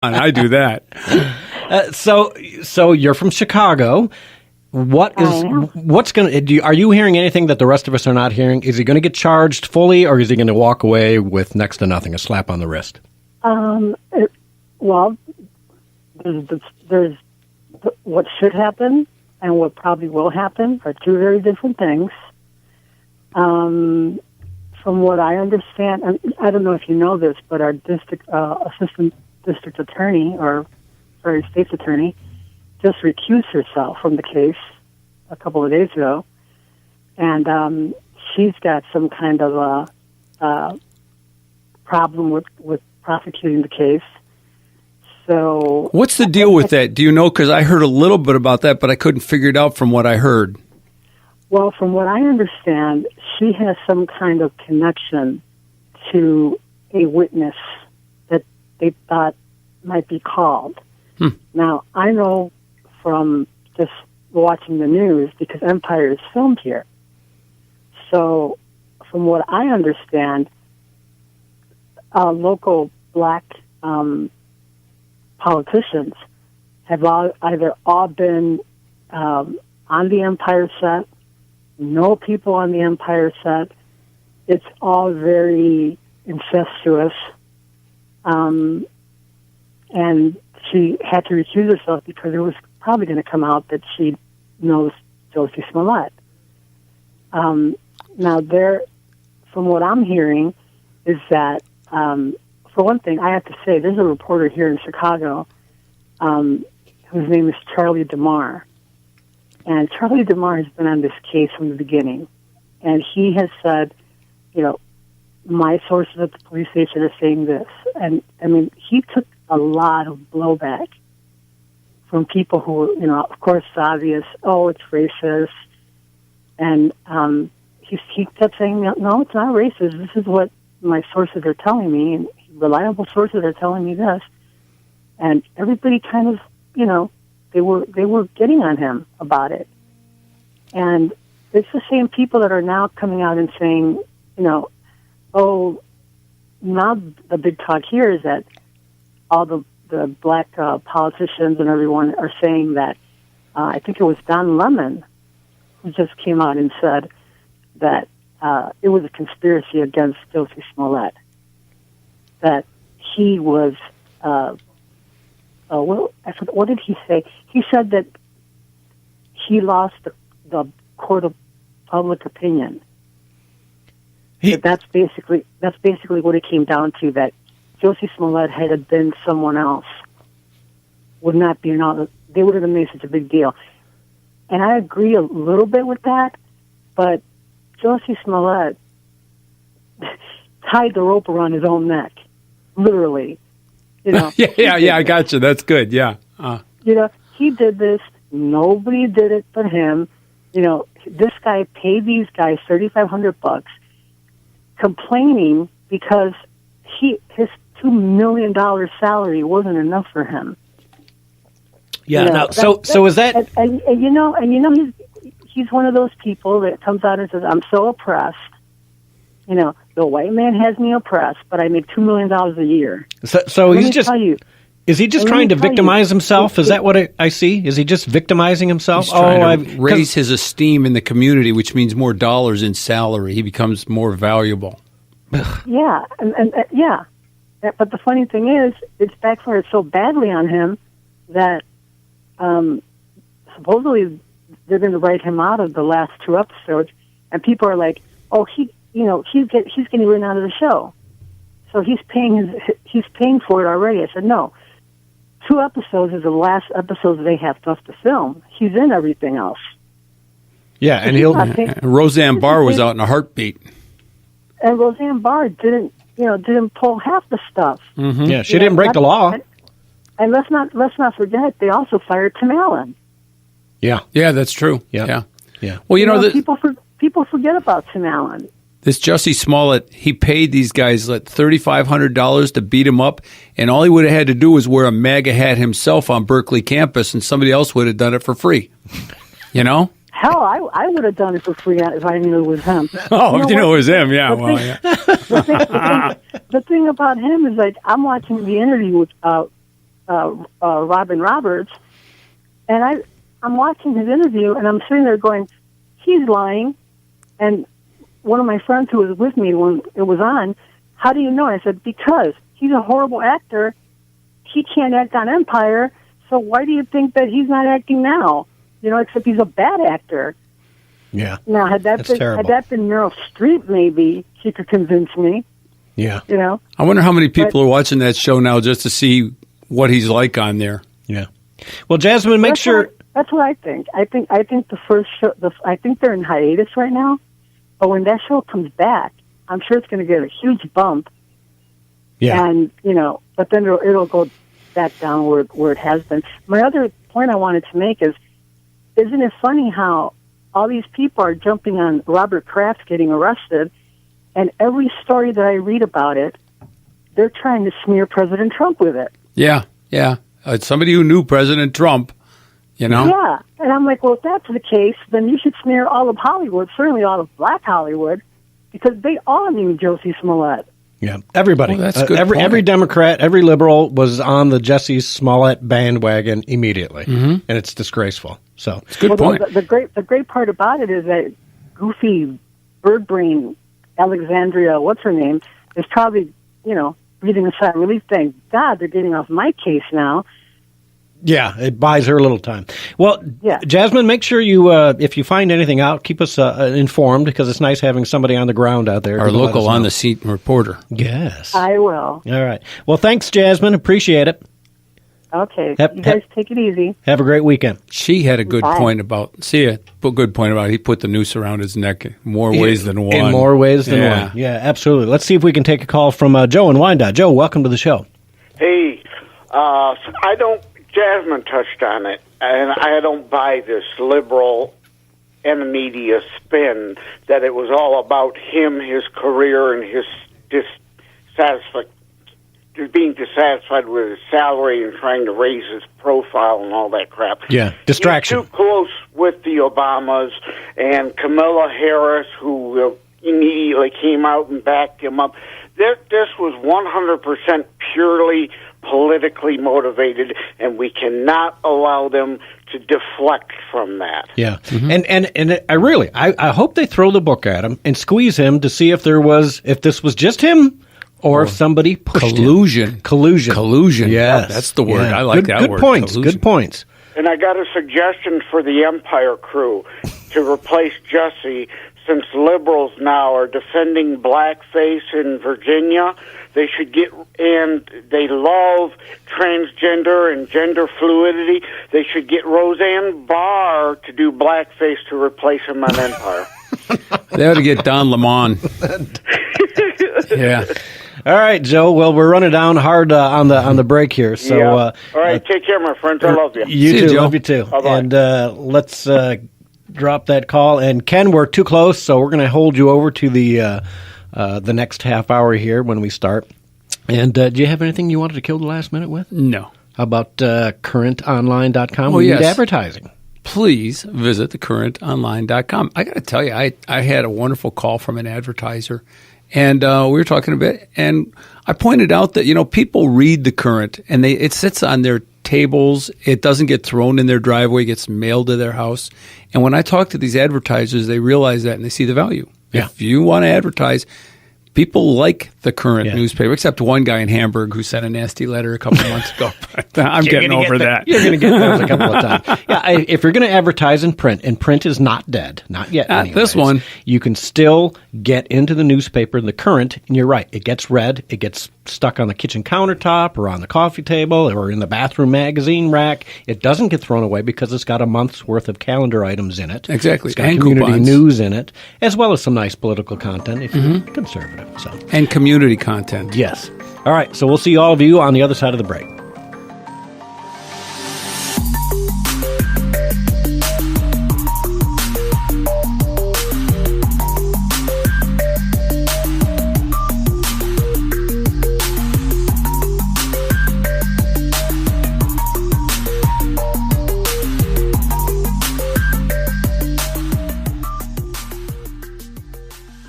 I do that. So you're from Chicago. What's going to, are you hearing anything that the rest of us are not hearing? Is he going to get charged fully, or is he going to walk away with next to nothing, a slap on the wrist? Well, there's what should happen and what probably will happen are two very different things. From what I understand, and I don't know if you know this, but our assistant district attorney, or state's attorney, just recused herself from the case a couple of days ago, and she's got some kind of a problem with prosecuting the case. So, what's the deal with that? Do you know? Because I heard a little bit about that, but I couldn't figure it out from what I heard. Well, from what I understand, she has some kind of connection to a witness that they thought might be called. Now, I know from just watching the news, because Empire is filmed here. So, from what I understand, local black politicians have either all been on the Empire set, know people on the Empire set. It's all very incestuous. And she had to recuse herself because it was probably going to come out that she knows Josie Smollett. Now, from what I'm hearing, is that, for one thing, I have to say, there's a reporter here in Chicago whose name is Charlie DeMar. And Charlie DeMar has been on this case from the beginning. And he has said, my sources at the police station are saying this. And, I mean, he took a lot of blowback from people who, of course, it's obvious, it's racist. And he kept saying, no, it's not racist. This is what my sources are telling me, and reliable sources are telling me this. And everybody kind of, they were getting on him about it. And it's the same people that are now coming out and saying, now the big talk here is that all the black politicians and everyone are saying that, I think it was Don Lemon who just came out and said that it was a conspiracy against Josie Smollett, that he was, what did he say? He said that he lost the court of public opinion. That's basically what it came down to, that Josie Smollett, had it been someone else, would not be they would have made such a big deal. And I agree a little bit with that, but Josie Smollett tied the rope around his own neck, literally. Yeah, I got you. That's good. Yeah. He did this. Nobody did it but him. This guy paid these guys $3,500, complaining because his $2 million salary wasn't enough for him. Yeah. So is that? And he's one of those people that comes out and says, "I'm so oppressed. The white man has me oppressed, but I make $2 million a year." So he's just. Is he just trying to victimize himself? Is that what I see? Is he just victimizing himself? He's trying to raise his esteem in the community, which means more dollars in salary. He becomes more valuable. Yeah, and yeah. But the funny thing is, it's backfired so badly on him that supposedly they're going to write him out of the last 2 episodes, and people are like, he's getting written out of the show, so he's paying for it already. I said, no. 2 episodes is the last episodes they have left to film. He's in everything else. Yeah, and Roseanne Barr was out in a heartbeat. And Roseanne Barr didn't pull half the stuff. Mm-hmm. Yeah, she didn't break the law. And let's not forget, they also fired Tim Allen. Yeah, that's true. Yeah. Well, people forget about Tim Allen. This Jussie Smollett, he paid these guys $3,500 to beat him up, and all he would have had to do was wear a MAGA hat himself on Berkeley campus, and somebody else would have done it for free. Hell, I would have done it for free if I knew it was him. If you know it was him, yeah. The thing about him is, I'm watching the interview with Robin Roberts, and I'm watching his interview, and I'm sitting there going, he's lying. And one of my friends who was with me when it was on, how do you know? I said, because he's a horrible actor. He can't act on Empire, so why do you think that he's not acting now? Except he's a bad actor. Yeah. Now, had that been Meryl Streep, maybe she could convince me. Yeah. I wonder how many people are watching that show now just to see what he's like on there. Yeah. Well, Jasmine, make sure. That's what I think. I think the first show. I think they're in hiatus right now, but when that show comes back, I'm sure it's going to get a huge bump. Yeah. And but then it'll go back down where it has been. My other point I wanted to make is, isn't it funny how all these people are jumping on Robert Kraft getting arrested, and every story that I read about it, they're trying to smear President Trump with it. Yeah. It's somebody who knew President Trump, Yeah, and I'm like, well, if that's the case, then you should smear all of Hollywood, certainly all of Black Hollywood, because they all knew Josie Smollett. Yeah, everybody. Well, that's a good point. Every Democrat, every liberal was on the Jussie Smollett bandwagon immediately, and it's disgraceful. So it's a good point. The great part about it is that goofy bird brain Alexandria, what's her name, is probably breathing a sigh of relief. Thank God they're getting off my case now. Yeah, it buys her a little time. Well, yeah. Jasmine, make sure you, if you find anything out, keep us informed, because it's nice having somebody on the ground out there. Our local on-the-seat reporter. Yes. I will. All right. Well, thanks, Jasmine. Appreciate it. Okay. You guys take it easy. Have a great weekend. She had a good point about, he put the noose around his neck in more ways than one. In more ways than one. Yeah, absolutely. Let's see if we can take a call from Joe in Wyandotte. Joe, welcome to the show. Hey, Jasmine touched on it, and I don't buy this liberal and media spin that it was all about him, his career, and his being dissatisfied with his salary and trying to raise his profile and all that crap. Yeah, distraction. He's too close with the Obamas and Kamala Harris, who immediately came out and backed him up. This was 100% purely politically motivated, and we cannot allow them to deflect from that. Yeah, and I hope they throw the book at him and squeeze him to see if this was just him or if somebody pushed him. Collusion. Yes, that's the word. Yeah. I like that word. Good points. And I got a suggestion for the Empire crew to replace Jussie. Since liberals now are defending blackface in Virginia, they love transgender and gender fluidity. They should get Roseanne Barr to do blackface to replace him on Empire. They ought to get Don Lemon. Yeah. All right, Joe. Well, we're running down hard on the break here. So, yeah. All right, take care, my friends. I love you. You too. Joe. Love you too. Bye-bye. And let's drop that call. And Ken, we're too close, so we're going to hold you over to the next half hour here when we start. And do you have anything you wanted to kill the last minute with? No. How about currentonline.com? Oh, we yes. need advertising. Please visit thecurrentonline.com. I got to tell you, I had a wonderful call from an advertiser, and we were talking a bit, and I pointed out that, people read The Current, and it sits on their tables. It doesn't get thrown in their driveway. It gets mailed to their house. And when I talk to these advertisers, they realize that, and they see the value. Yeah. If you want to advertise, people like The Current newspaper, except one guy in Hamburg who sent a nasty letter a couple of months ago. I'm getting over that. You're going to get those a couple of times. Yeah, if you're going to advertise in print, and print is not dead, not yet anyways, this one. You can still get into the newspaper, The Current, and you're right. It gets read. It gets stuck on the kitchen countertop or on the coffee table or in the bathroom magazine rack. It doesn't get thrown away because it's got a month's worth of calendar items in it. Exactly. It's got And community coupons. news in it, as well as some nice political content if you're conservative. So. And community content. Yes. All right, so we'll see all of you on the other side of the break.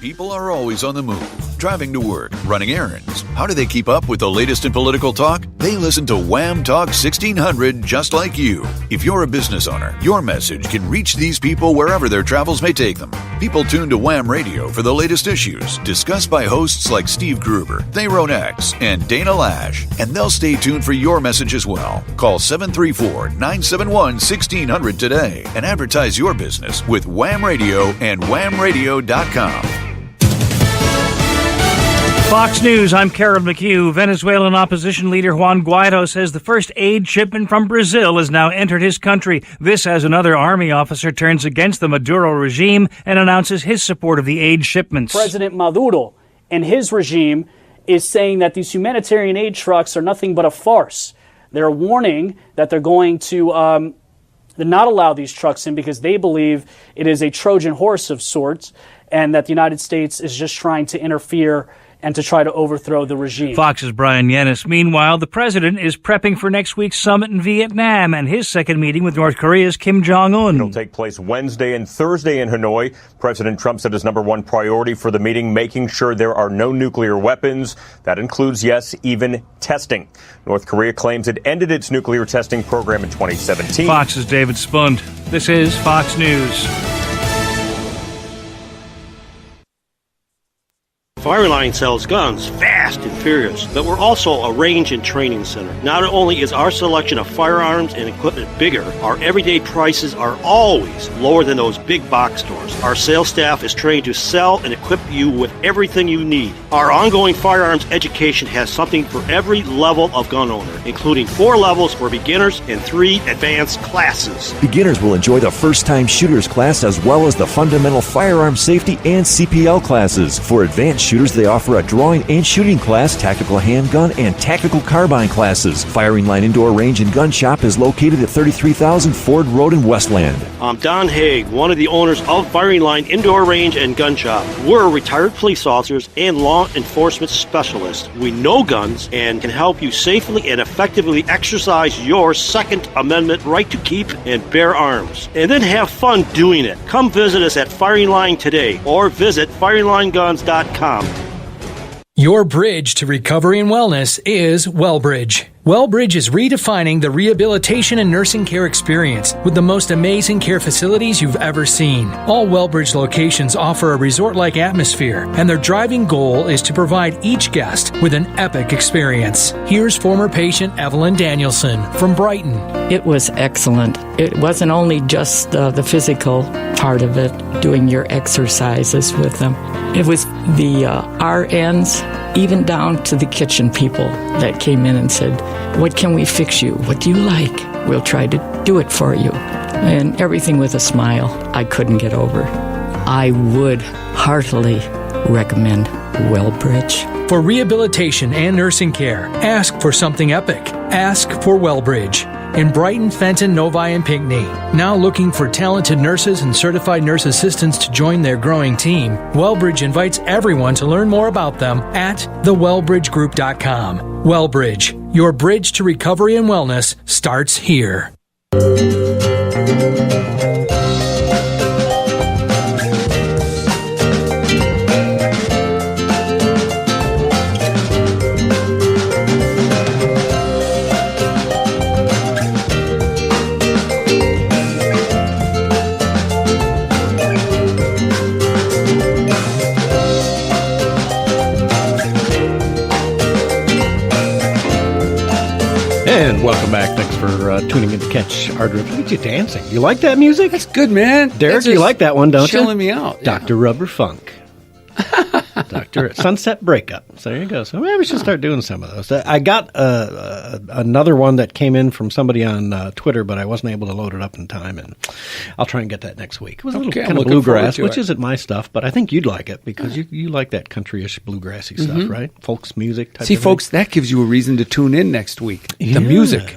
People are always on the move. driving to work, running errands. How do they keep up with the latest in political talk? They listen to Wham Talk 1600 just like you. If you're a business owner, your message can reach these people wherever their travels may take them. People tune to Wham Radio for the latest issues, discussed by hosts like Steve Gruber, Theron X, and Dana Lash. And they'll stay tuned for your message as well. Call 734-971-1600 today and advertise your business with Wham Radio and whamradio.com. Fox News, I'm Carol McHugh. Venezuelan opposition leader Juan Guaido says the first aid shipment from Brazil has now entered his country. This as another army officer turns against the Maduro regime and announces his support of the aid shipments. President Maduro and his regime is saying that these humanitarian aid trucks are nothing but a farce. They're warning that they're going to not allow these trucks in because they believe it is a Trojan horse of sorts and that the United States is just trying to interfere and to try to overthrow the regime. Fox's Brian Yennis. Meanwhile, the president is prepping for next week's summit in Vietnam and his second meeting with North Korea's Kim Jong-un. It'll take place Wednesday and Thursday in Hanoi. President Trump said his number one priority for the meeting, making sure there are no nuclear weapons. That includes, yes, even testing. North Korea claims it ended its nuclear testing program in 2017. Fox's David Spund. This is Fox News. Firing Line sells guns fast and furious, but we're also a range and training center. Not only is our selection of firearms and equipment bigger, our everyday prices are always lower than those big box stores. Our sales staff is trained to sell and equip you with everything you need. Our ongoing firearms education has something for every level of gun owner, including 4 levels for beginners and 3 advanced classes. Beginners will enjoy the first-time shooters class as well as the fundamental firearm safety and CPL classes. For advanced shooters, they offer a drawing and shooting class, tactical handgun, and tactical carbine classes. Firing Line Indoor Range and Gun Shop is located at 33,000 Ford Road in Westland. I'm Don Haig, one of the owners of Firing Line Indoor Range and Gun Shop. We're retired police officers and law enforcement specialists. We know guns and can help you safely and effectively exercise your Second Amendment right to keep and bear arms. And then have fun doing it. Come visit us at Firing Line today or visit firinglineguns.com. Your bridge to recovery and wellness is Wellbridge. Wellbridge is redefining the rehabilitation and nursing care experience with the most amazing care facilities you've ever seen. All Wellbridge locations offer a resort-like atmosphere, and their driving goal is to provide each guest with an epic experience. Here's former patient Evelyn Danielson from Brighton. It was excellent. It wasn't only just the physical part of it, doing your exercises with them. It was the RNs, even down to the kitchen people that came in and said, "What can we fix you? What do you like? We'll try to do it for you." And everything with a smile. I couldn't get over. I would heartily recommend Wellbridge. For rehabilitation and nursing care, ask for something epic. Ask for Wellbridge. In Brighton, Fenton, Novi, and Pinckney. Now looking for talented nurses and certified nurse assistants to join their growing team, Wellbridge invites everyone to learn more about them at thewellbridgegroup.com. Wellbridge, your bridge to recovery and wellness starts here. And welcome back. Thanks for tuning in to catch our drift. Look at you dancing. You like that music? That's good, man. Derek, you like that one, don't you? Chilling me out. Dr. Rubber Funk. Dr. Sunset Breakup. So there you go. So maybe we should start doing some of those. I got another one that came in from somebody on Twitter, but I wasn't able to load it up in time, and I'll try and get that next week. It was a little kind of bluegrass, which isn't my stuff, but I think you'd like it because you like that country-ish bluegrassy stuff, right? Folks music type See, of folks, thing. that gives you a reason to tune in next week. The music.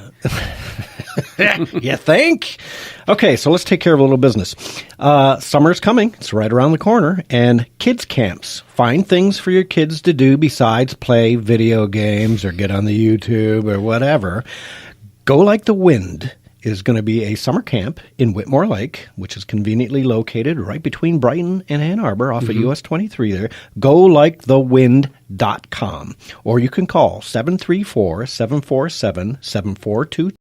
You think? Okay, so let's take care of a little business. Summer's coming. It's right around the corner. And kids camps. Find things for your kids to do besides play video games or get on the YouTube or whatever. Go Like the Wind is going to be a summer camp in Whitmore Lake, which is conveniently located right between Brighton and Ann Arbor off of US 23 there. GoLikeTheWind.com. Or you can call 734-747-7422.